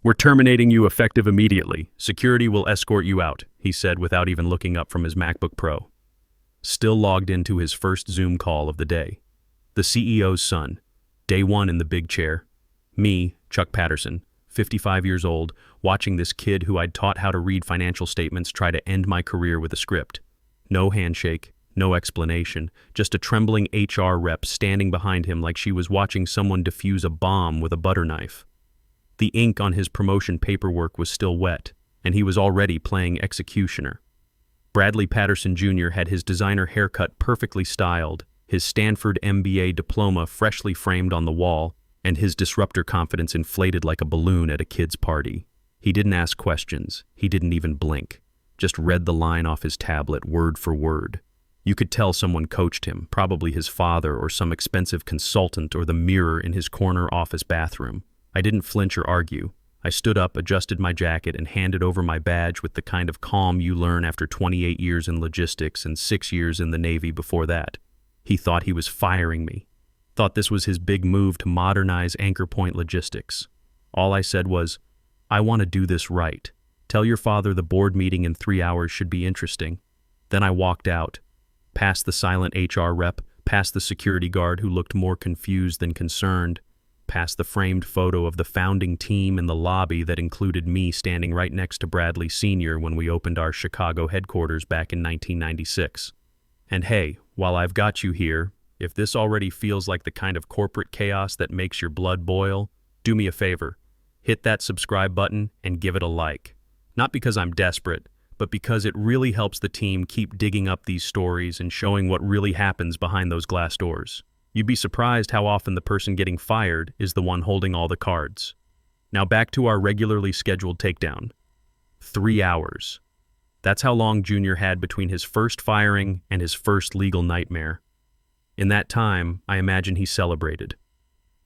"We're terminating you effective immediately. Security will escort you out," he said without even looking up from his MacBook Pro. Still logged into his first Zoom call of the day. The CEO's son, day one in the big chair. Me, Chuck Patterson, 55 years old, watching this kid who I'd taught how to read financial statements try to end my career with a script. No handshake, no explanation, just a trembling HR rep standing behind him like she was watching someone defuse a bomb with a butter knife. The ink on his promotion paperwork was still wet, and he was already playing executioner. Bradley Patterson Jr. had his designer haircut perfectly styled, his Stanford MBA diploma freshly framed on the wall, and his disruptor confidence inflated like a balloon at a kid's party. He didn't ask questions. He didn't even blink. Just read the line off his tablet word for word. You could tell someone coached him, probably his father or some expensive consultant or the mirror in his corner office bathroom. I didn't flinch or argue. I stood up, adjusted my jacket, and handed over my badge with the kind of calm you learn after 28 years in logistics and 6 years in the Navy before that. He thought he was firing me. Thought this was his big move to modernize Anchor Point Logistics. All I said was, "I want to do this right. Tell your father the board meeting in 3 hours should be interesting." Then I walked out, past the silent HR rep, past the security guard who looked more confused than concerned, past the framed photo of the founding team in the lobby that included me standing right next to Bradley Sr. when we opened our Chicago headquarters back in 1996. And hey, while I've got you here, if this already feels like the kind of corporate chaos that makes your blood boil, do me a favor. Hit that subscribe button and give it a like. Not because I'm desperate, but because it really helps the team keep digging up these stories and showing what really happens behind those glass doors. You'd be surprised how often the person getting fired is the one holding all the cards. Now back to our regularly scheduled takedown. 3 hours. That's how long Junior had between his first firing and his first legal nightmare. In that time, I imagine he celebrated.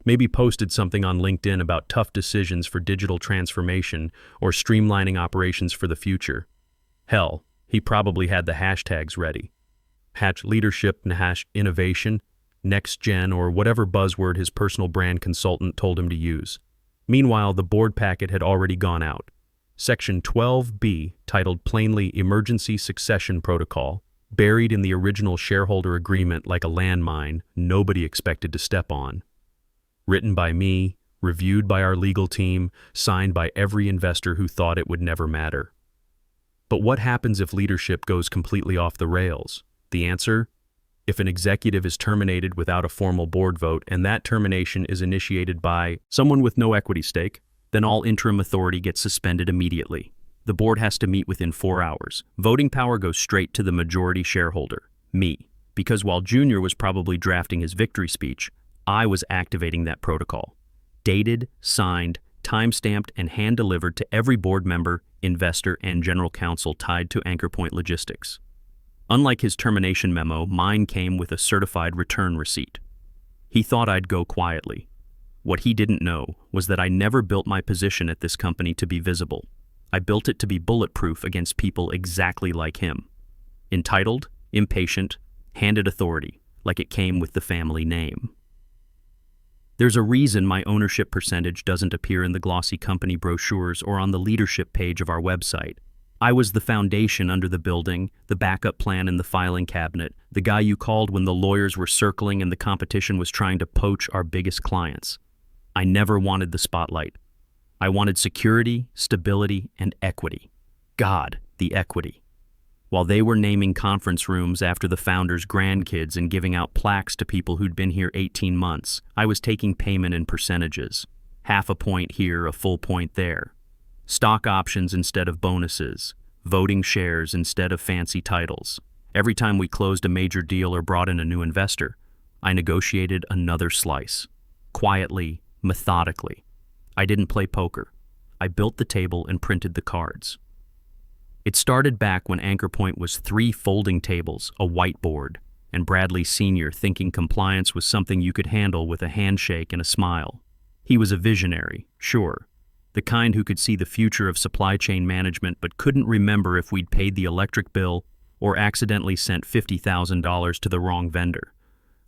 Maybe posted something on LinkedIn about tough decisions for digital transformation or streamlining operations for the future. Hell, he probably had the hashtags ready. #leadership, #innovation, next gen, or whatever buzzword his personal brand consultant told him to use. Meanwhile, the board packet had already gone out. Section 12B, titled plainly Emergency Succession Protocol, buried in the original shareholder agreement like a landmine nobody expected to step on. Written by me, reviewed by our legal team, signed by every investor who thought it would never matter. But what happens if leadership goes completely off the rails? The answer? If an executive is terminated without a formal board vote and that termination is initiated by someone with no equity stake, then all interim authority gets suspended immediately. The board has to meet within 4 hours. Voting power goes straight to the majority shareholder, me, because while Junior was probably drafting his victory speech, I was activating that protocol. Dated, signed, time-stamped, and hand-delivered to every board member, investor, and general counsel tied to Anchor Point Logistics. Unlike his termination memo, mine came with a certified return receipt. He thought I'd go quietly. What he didn't know was that I never built my position at this company to be visible. I built it to be bulletproof against people exactly like him. Entitled, impatient, handed authority, like it came with the family name. There's a reason my ownership percentage doesn't appear in the glossy company brochures or on the leadership page of our website. I was the foundation under the building, the backup plan in the filing cabinet, the guy you called when the lawyers were circling and the competition was trying to poach our biggest clients. I never wanted the spotlight. I wanted security, stability, and equity. God, the equity. While they were naming conference rooms after the founders' grandkids and giving out plaques to people who'd been here 18 months, I was taking payment in percentages. Half a point here, a full point there. Stock options instead of bonuses. Voting shares instead of fancy titles. Every time we closed a major deal or brought in a new investor, I negotiated another slice. Quietly, methodically. I didn't play poker. I built the table and printed the cards. It started back when Anchor Point was 3 folding tables, a whiteboard, and Bradley Sr. thinking compliance was something you could handle with a handshake and a smile. He was a visionary, sure, the kind who could see the future of supply chain management but couldn't remember if we'd paid the electric bill or accidentally sent $50,000 to the wrong vendor.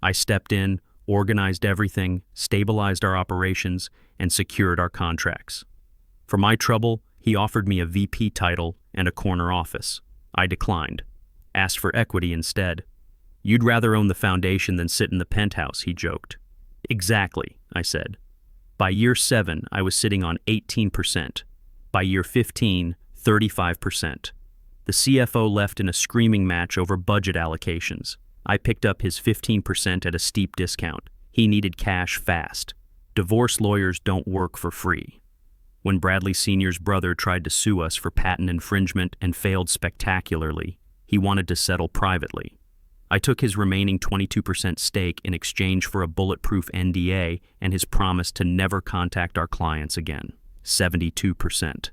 I stepped in, organized everything, stabilized our operations, and secured our contracts. For my trouble, he offered me a VP title and a corner office. I declined. Asked for equity instead. You'd rather own the foundation than sit in the penthouse, he joked. Exactly, I said. By year 7, I was sitting on 18%. By year 15, 35%. The CFO left in a screaming match over budget allocations. I picked up his 15% at a steep discount. He needed cash fast. Divorce lawyers don't work for free. When Bradley Sr.'s brother tried to sue us for patent infringement and failed spectacularly, he wanted to settle privately. I took his remaining 22% stake in exchange for a bulletproof NDA and his promise to never contact our clients again. 72%.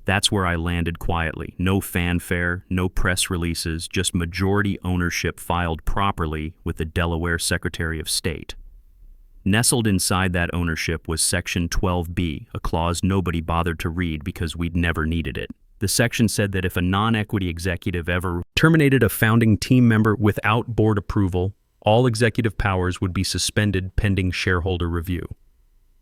That's where I landed quietly. No fanfare, no press releases, just majority ownership filed properly with the Delaware Secretary of State. Nestled inside that ownership was Section 12B, a clause nobody bothered to read because we'd never needed it. The section said that if a non-equity executive ever terminated a founding team member without board approval, all executive powers would be suspended pending shareholder review.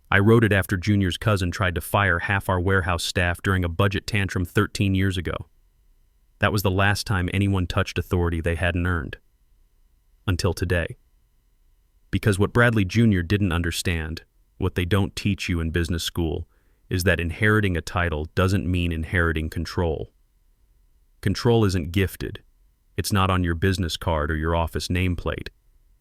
I wrote it after Junior's cousin tried to fire half our warehouse staff during a budget tantrum 13 years ago. That was the last time anyone touched authority they hadn't earned. Until today. Because what Bradley Jr. didn't understand, what they don't teach you in business school, is that inheriting a title doesn't mean inheriting control. Control isn't gifted. It's not on your business card or your office nameplate.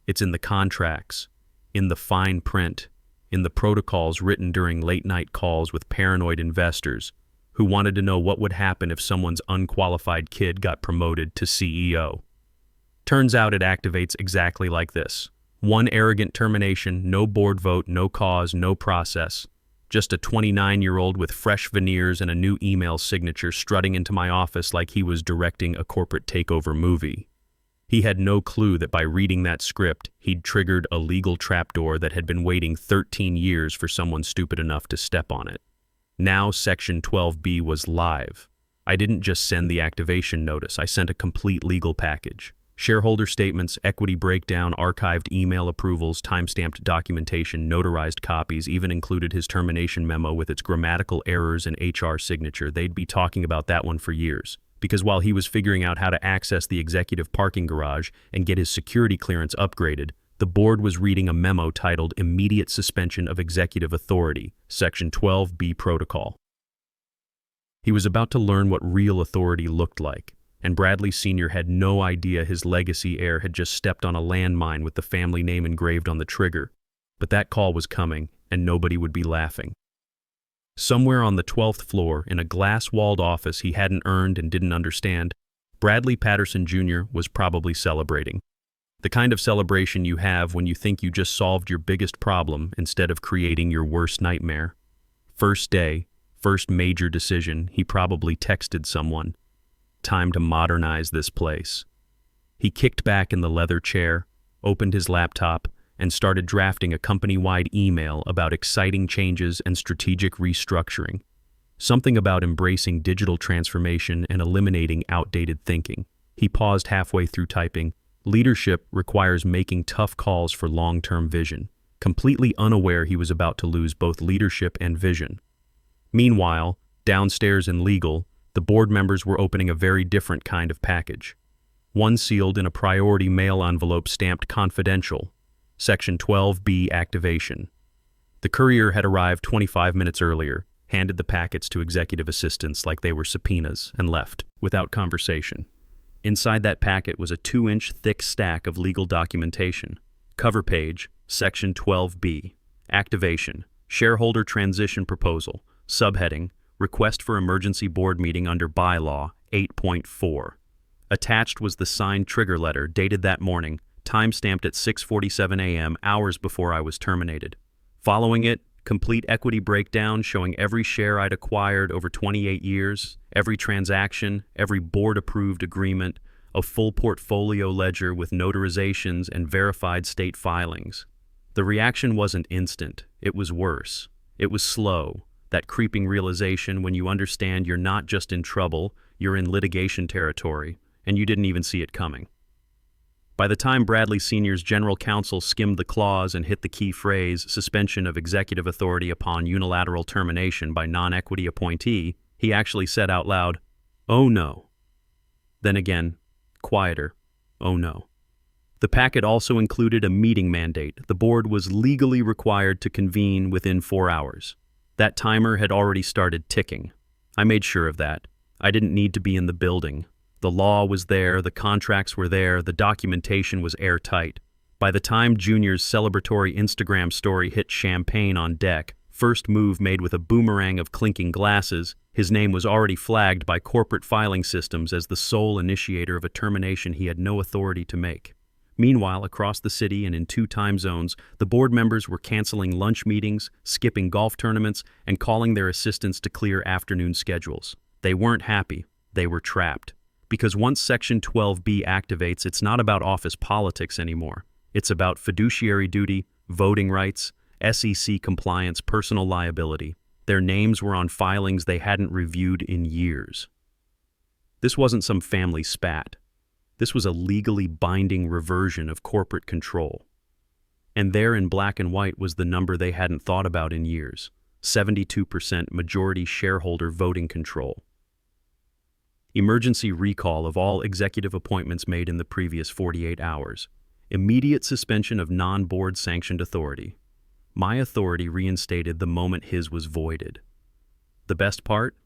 It's in the contracts, in the fine print, in the protocols written during late-night calls with paranoid investors who wanted to know what would happen if someone's unqualified kid got promoted to CEO. Turns out it activates exactly like this. One arrogant termination, no board vote, no cause, no process. Just a 29-year-old with fresh veneers and a new email signature strutting into my office like he was directing a corporate takeover movie. He had no clue that by reading that script, he'd triggered a legal trapdoor that had been waiting 13 years for someone stupid enough to step on it. Now Section 12B was live. I didn't just send the activation notice, I sent a complete legal package. Shareholder statements, equity breakdown, archived email approvals, timestamped documentation, notarized copies, even included his termination memo with its grammatical errors and HR signature. They'd be talking about that one for years. Because while he was figuring out how to access the executive parking garage and get his security clearance upgraded, the board was reading a memo titled Immediate Suspension of Executive Authority, Section 12B Protocol. He was about to learn what real authority looked like. And Bradley Sr. had no idea his legacy heir had just stepped on a landmine with the family name engraved on the trigger. But that call was coming, and nobody would be laughing. Somewhere on the 12th floor, in a glass-walled office he hadn't earned and didn't understand, Bradley Patterson Jr. was probably celebrating. The kind of celebration you have when you think you just solved your biggest problem instead of creating your worst nightmare. First day, first major decision, he probably texted someone. Time to modernize this place. He kicked back in the leather chair, opened his laptop, and started drafting a company-wide email about exciting changes and strategic restructuring. Something about embracing digital transformation and eliminating outdated thinking. He paused halfway through typing. Leadership requires making tough calls for long-term vision, completely unaware he was about to lose both leadership and vision. Meanwhile, downstairs in legal, the board members were opening a very different kind of package. One sealed in a priority mail envelope stamped confidential, Section 12B activation. The courier had arrived 25 minutes earlier, handed the packets to executive assistants like they were subpoenas, and left, without conversation. Inside that packet was a 2-inch thick stack of legal documentation. Cover page, Section 12B, activation, shareholder transition proposal, subheading, Request for Emergency Board Meeting under Bylaw 8.4. Attached was the signed trigger letter dated that morning, time-stamped at 6:47 a.m., hours before I was terminated. Following it, complete equity breakdown showing every share I'd acquired over 28 years, every transaction, every board-approved agreement, a full portfolio ledger with notarizations and verified state filings. The reaction wasn't instant. It was worse. It was slow. That creeping realization when you understand you're not just in trouble, you're in litigation territory, and you didn't even see it coming. By the time Bradley Sr.'s general counsel skimmed the clause and hit the key phrase, suspension of executive authority upon unilateral termination by non-equity appointee, he actually said out loud, "Oh no." Then again, quieter, "Oh no." The packet also included a meeting mandate. The board was legally required to convene within 4 hours. That timer had already started ticking. I made sure of that. I didn't need to be in the building. The law was there, the contracts were there, the documentation was airtight. By the time Junior's celebratory Instagram story hit champagne on deck, first move made with a boomerang of clinking glasses, his name was already flagged by corporate filing systems as the sole initiator of a termination he had no authority to make. Meanwhile, across the city and in 2 time zones, the board members were canceling lunch meetings, skipping golf tournaments, and calling their assistants to clear afternoon schedules. They weren't happy. They were trapped. Because once Section 12B activates, it's not about office politics anymore. It's about fiduciary duty, voting rights, SEC compliance, personal liability. Their names were on filings they hadn't reviewed in years. This wasn't some family spat. This was a legally binding reversion of corporate control. And there in black and white was the number they hadn't thought about in years: 72% majority shareholder voting control. Emergency recall of all executive appointments made in the previous 48 hours. Immediate suspension of non-board sanctioned authority. My authority reinstated the moment his was voided. The best part?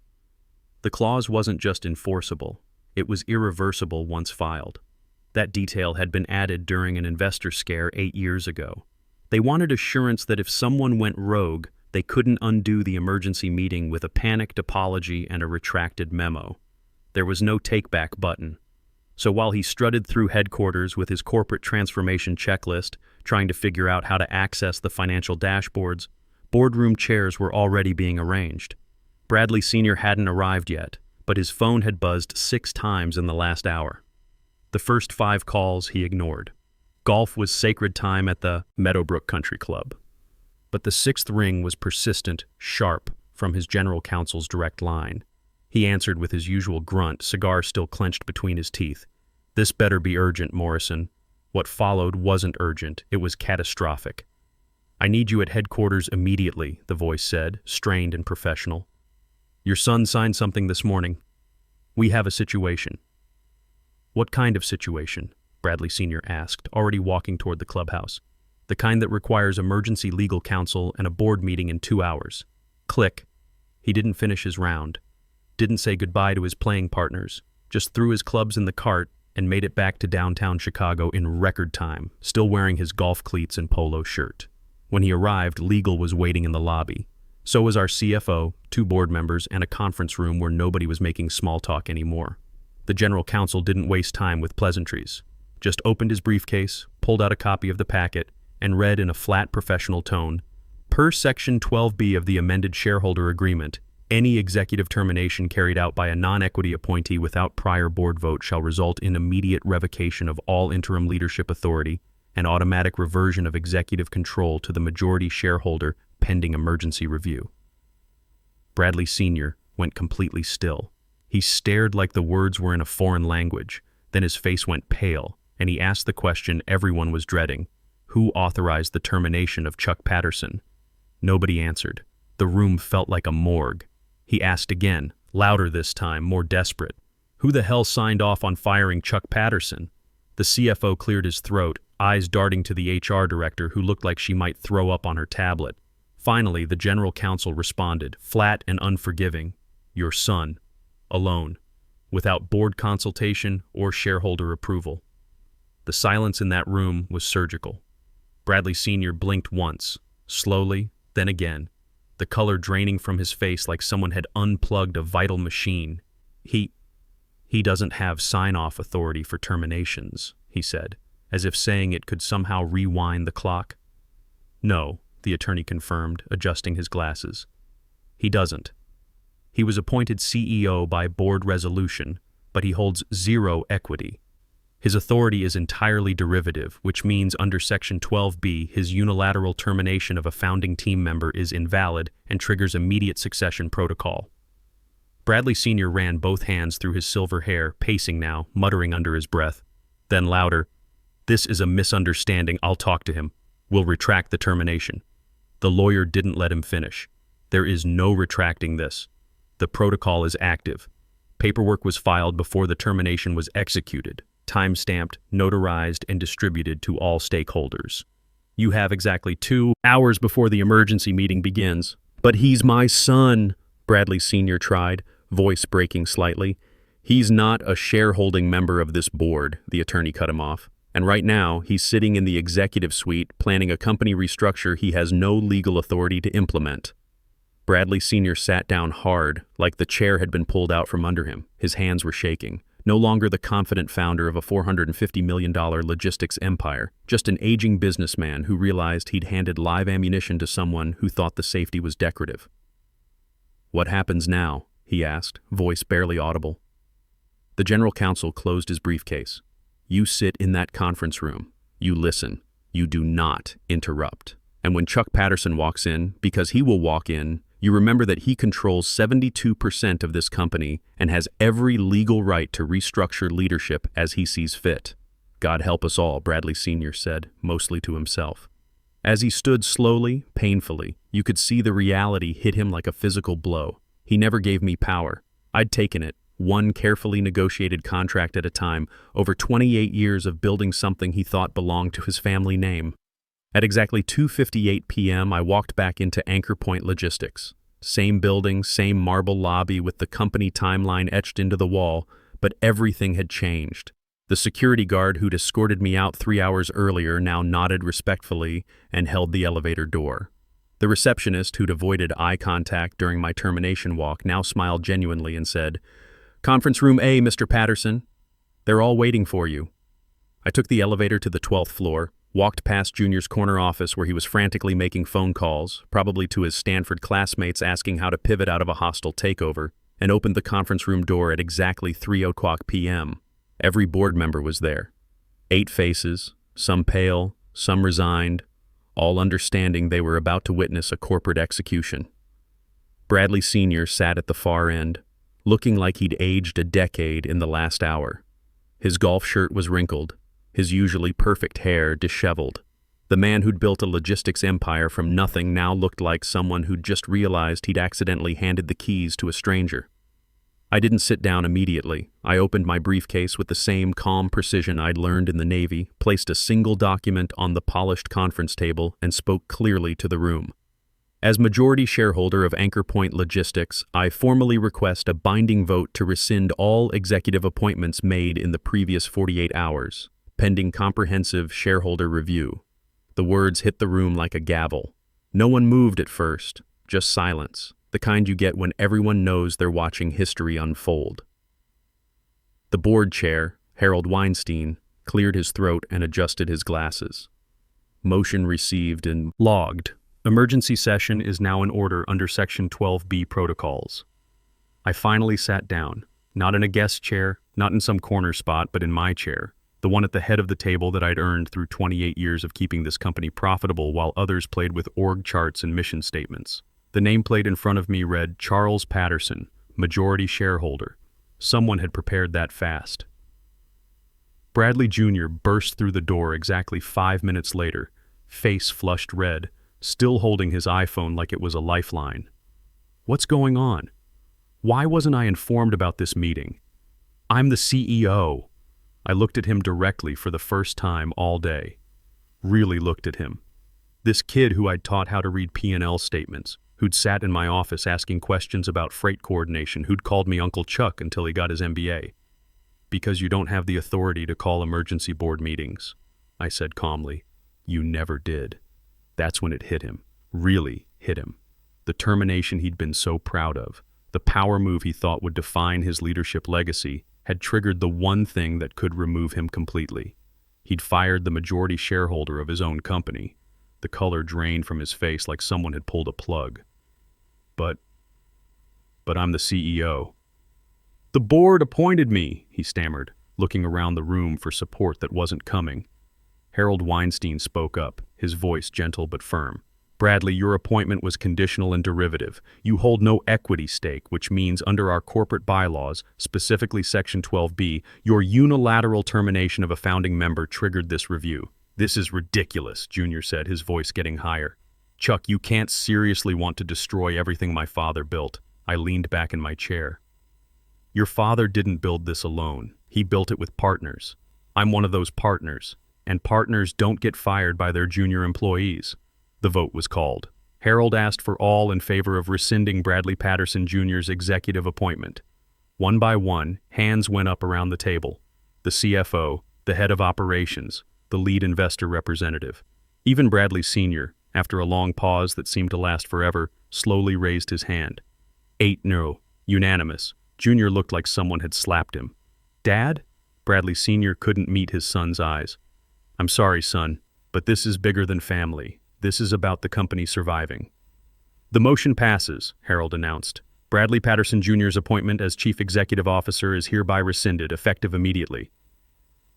The clause wasn't just enforceable. It was irreversible once filed. That detail had been added during an investor scare 8 years ago. They wanted assurance that if someone went rogue, they couldn't undo the emergency meeting with a panicked apology and a retracted memo. There was no take-back button. So while he strutted through headquarters with his corporate transformation checklist, trying to figure out how to access the financial dashboards, boardroom chairs were already being arranged. Bradley Sr. hadn't arrived yet, but his phone had buzzed 6 times in the last hour. The first 5 calls he ignored. Golf was sacred time at the Meadowbrook Country Club. But the 6th ring was persistent, sharp, from his general counsel's direct line. He answered with his usual grunt, cigar still clenched between his teeth. "This better be urgent, Morrison." What followed wasn't urgent, it was catastrophic. "I need you at headquarters immediately," the voice said, strained and professional. "Your son signed something this morning. We have a situation." "What kind of situation?" Bradley Sr. asked, already walking toward the clubhouse. "The kind that requires emergency legal counsel and a board meeting in 2 hours." Click. He didn't finish his round. Didn't say goodbye to his playing partners, just threw his clubs in the cart and made it back to downtown Chicago in record time, still wearing his golf cleats and polo shirt. When he arrived, legal was waiting in the lobby. So was our CFO, 2 board members, and a conference room where nobody was making small talk anymore. The general counsel didn't waste time with pleasantries, just opened his briefcase, pulled out a copy of the packet, and read in a flat professional tone, "Per Section 12B of the amended shareholder agreement, any executive termination carried out by a non-equity appointee without prior board vote shall result in immediate revocation of all interim leadership authority and automatic reversion of executive control to the majority shareholder pending emergency review." Bradley Sr. went completely still. He stared like the words were in a foreign language. Then his face went pale, and he asked the question everyone was dreading. Who authorized the termination of Chuck Patterson? Nobody answered. The room felt like a morgue. He asked again, louder this time, more desperate. "Who the hell signed off on firing Chuck Patterson?" The CFO cleared his throat, eyes darting to the HR director who looked like she might throw up on her tablet. Finally, the general counsel responded, flat and unforgiving, "Your son. Alone. Without board consultation or shareholder approval." The silence in that room was surgical. Bradley Sr. blinked once, slowly, then again, the color draining from his face like someone had unplugged a vital machine. He doesn't have sign-off authority for terminations," he said, as if saying it could somehow rewind the clock. "No," the attorney confirmed, adjusting his glasses. "He doesn't. He was appointed CEO by board resolution, but he holds 0 equity. His authority is entirely derivative, which means under Section 12B, his unilateral termination of a founding team member is invalid and triggers immediate succession protocol." Bradley Sr. ran both hands through his silver hair, pacing now, muttering under his breath. Then louder, "This is a misunderstanding. I'll talk to him. We'll retract the termination." The lawyer didn't let him finish. "There is no retracting this. The protocol is active. Paperwork was filed before the termination was executed, time-stamped, notarized, and distributed to all stakeholders. You have exactly 2 hours before the emergency meeting begins." "But he's my son," Bradley Sr. tried, voice breaking slightly. "He's not a shareholding member of this board," the attorney cut him off. "And right now, he's sitting in the executive suite planning a company restructure he has no legal authority to implement." Bradley Sr. sat down hard, like the chair had been pulled out from under him. His hands were shaking. No longer the confident founder of a $450 million logistics empire, just an aging businessman who realized he'd handed live ammunition to someone who thought the safety was decorative. "What happens now?" he asked, voice barely audible. The general counsel closed his briefcase. "You sit in that conference room. You listen. You do not interrupt. And when Chuck Patterson walks in, because he will walk in, you remember that he controls 72% of this company and has every legal right to restructure leadership as he sees fit." "God help us all," Bradley Sr. said, mostly to himself. As he stood slowly, painfully, you could see the reality hit him like a physical blow. "He never gave me power. I'd taken it, one carefully negotiated contract at a time, over 28 years of building something he thought belonged to his family name." At exactly 2:58 p.m., I walked back into Anchor Point Logistics. Same building, same marble lobby with the company timeline etched into the wall, but everything had changed. The security guard who'd escorted me out 3 hours earlier now nodded respectfully and held the elevator door. The receptionist, who'd avoided eye contact during my termination walk, now smiled genuinely and said, "Conference room A, Mr. Patterson. They're all waiting for you." I took the elevator to the 12th floor, walked past Junior's corner office where he was frantically making phone calls, probably to his Stanford classmates asking how to pivot out of a hostile takeover, and opened the conference room door at exactly 3:00 p.m. Every board member was there. 8 faces, some pale, some resigned, all understanding they were about to witness a corporate execution. Bradley Sr. sat at the far end, looking like he'd aged a decade in the last hour. His golf shirt was wrinkled, his usually perfect hair disheveled. The man who'd built a logistics empire from nothing now looked like someone who'd just realized he'd accidentally handed the keys to a stranger. I didn't sit down immediately. I opened my briefcase with the same calm precision I'd learned in the Navy, placed a single document on the polished conference table, and spoke clearly to the room. "As majority shareholder of Anchor Point Logistics, I formally request a binding vote to rescind all executive appointments made in the previous 48 hours. Pending comprehensive shareholder review." The words hit the room like a gavel. No one moved at first, just silence, the kind you get when everyone knows they're watching history unfold. The board chair, Harold Weinstein, cleared his throat and adjusted his glasses. "Motion received and logged. Emergency session is now in order under Section 12B protocols." I finally sat down, not in a guest chair, not in some corner spot, but in my chair. The one at the head of the table that I'd earned through 28 years of keeping this company profitable while others played with org charts and mission statements. The nameplate in front of me read Charles Patterson, majority shareholder. Someone had prepared that fast. Bradley Jr. burst through the door exactly 5 minutes later, face flushed red, still holding his iPhone like it was a lifeline. "What's going on? Why wasn't I informed about this meeting? I'm the CEO." I looked at him directly for the first time all day. Really looked at him. This kid who I'd taught how to read P&L statements, who'd sat in my office asking questions about freight coordination, who'd called me Uncle Chuck until he got his MBA. "Because you don't have the authority to call emergency board meetings," I said calmly. "You never did." That's when it hit him. Really hit him. The termination he'd been so proud of, the power move he thought would define his leadership legacy, had triggered the one thing that could remove him completely. He'd fired the majority shareholder of his own company. The color drained from his face like someone had pulled a plug. But I'm the CEO. "The board appointed me," he stammered, looking around the room for support that wasn't coming. Harold Weinstein spoke up, his voice gentle but firm. Bradley, your appointment was conditional and derivative. You hold no equity stake, which means under our corporate bylaws, specifically Section 12B, your unilateral termination of a founding member triggered this review. This is ridiculous, Junior said, his voice getting higher. Chuck, you can't seriously want to destroy everything my father built. I leaned back in my chair. Your father didn't build this alone. He built it with partners. I'm one of those partners, and partners don't get fired by their junior employees. The vote was called. Harold asked for all in favor of rescinding Bradley Patterson Jr.'s executive appointment. One by one, hands went up around the table. The CFO, the head of operations, the lead investor representative. Even Bradley Sr., after a long pause that seemed to last forever, slowly raised his hand. 8-0, unanimous. Junior looked like someone had slapped him. Dad? Bradley Sr. couldn't meet his son's eyes. I'm sorry, son, but this is bigger than family. This is about the company surviving. The motion passes, Harold announced. Bradley Patterson Jr.'s appointment as Chief Executive Officer is hereby rescinded, effective immediately.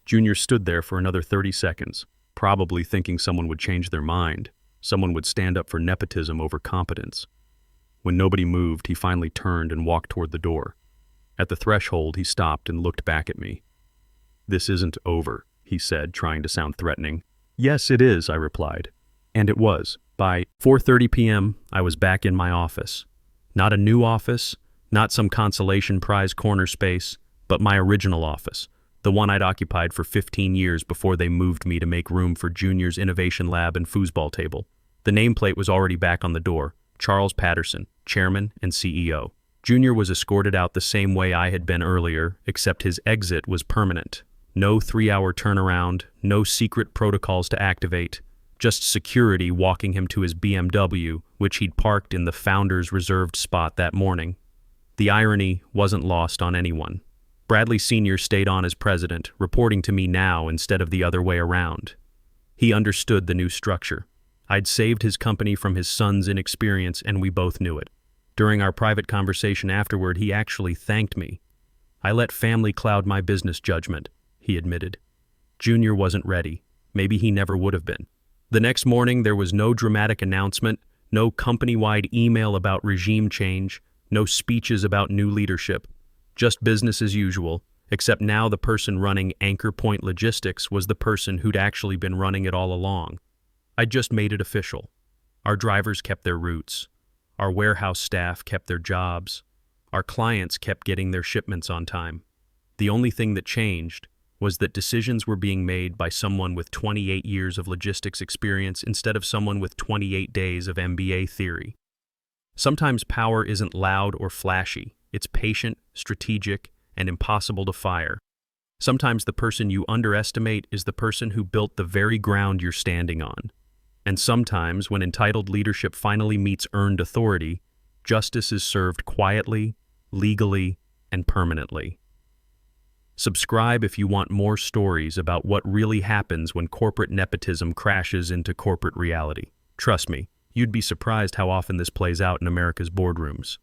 Junior stood there for another 30 seconds, probably thinking someone would change their mind. Someone would stand up for nepotism over competence. When nobody moved, he finally turned and walked toward the door. At the threshold, he stopped and looked back at me. This isn't over, he said, trying to sound threatening. Yes, it is, I replied. And it was. By 4:30 p.m., I was back in my office. Not a new office, not some consolation prize corner space, but my original office, the one I'd occupied for 15 years before they moved me to make room for Junior's innovation lab and foosball table. The nameplate was already back on the door, Charles Patterson, Chairman and CEO. Junior was escorted out the same way I had been earlier, except his exit was permanent. No 3-hour turnaround, no secret protocols to activate. Just security walking him to his BMW, which he'd parked in the founder's reserved spot that morning. The irony wasn't lost on anyone. Bradley Sr. stayed on as president, reporting to me now instead of the other way around. He understood the new structure. I'd saved his company from his son's inexperience, and we both knew it. During our private conversation afterward, he actually thanked me. I let family cloud my business judgment, he admitted. Junior wasn't ready. Maybe he never would have been. The next morning, there was no dramatic announcement, no company-wide email about regime change, no speeches about new leadership. Just business as usual, except now the person running Anchor Point Logistics was the person who'd actually been running it all along. I'd just made it official. Our drivers kept their routes. Our warehouse staff kept their jobs. Our clients kept getting their shipments on time. The only thing that changed was that decisions were being made by someone with 28 years of logistics experience instead of someone with 28 days of MBA theory. Sometimes power isn't loud or flashy. It's patient, strategic, and impossible to fire. Sometimes the person you underestimate is the person who built the very ground you're standing on. And sometimes, when entitled leadership finally meets earned authority, justice is served quietly, legally, and permanently. Subscribe if you want more stories about what really happens when corporate nepotism crashes into corporate reality. Trust me, you'd be surprised how often this plays out in America's boardrooms.